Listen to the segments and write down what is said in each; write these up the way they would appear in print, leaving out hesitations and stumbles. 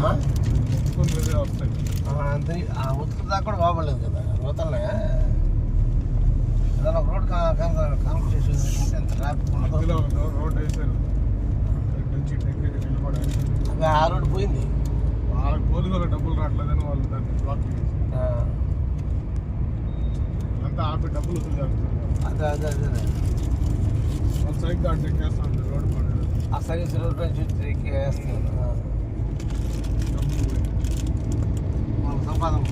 అమ్మా వస్తాయి అంతే ఉతుకు దాకా కూడా బాగోలేదు కదా రోతలనే ఏదైనా ఒక రోడ్ కాంపిటీషన్ ఎంత ట్రాఫిక్ ఉండదు. రోడ్ వేసారు నుంచి టెక్నిక్ నిలబడాలి. అవి ఆ రోడ్డు పోయింది. వాళ్ళకి పోలీసులకు డబ్బులు రావట్లేదని వాళ్ళు దాన్ని బ్లాక్ చేసి అంతా ఆపి డబ్బులు వసూలు చేస్తారు. అదే అదే అదే వాళ్ళు సైడ్ దాంట్లో ఎక్కేస్తా ఉంటారు రోడ్డు పడి ఆ సర్వీస్ రోడ్ పై చూసి ఎక్కేస్తున్నారు. డబ్బులు వాళ్ళకి సంపాదన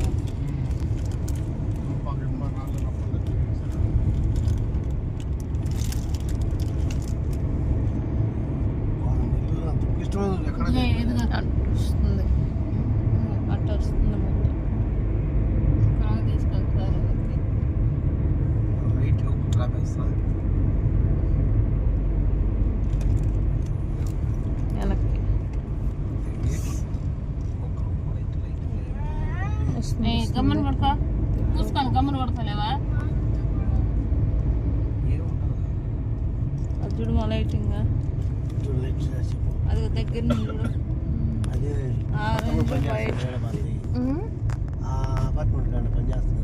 ఎక్కడ వస్తుంది అట్ట వస్తుంది తీసుకెళ్తారు రైట్ ట్రాపేస్తాం వెనక్కి గమ్మని పడుకో చూసుకోను గమ్మని పడుకోలేవా అది చూడు మా లైటింగ్ అది దగ్గర నుంచి చూడు అదే ఆరెంజ్ వైట్ అపార్ట్మెంట్ పనిచేస్తుంది.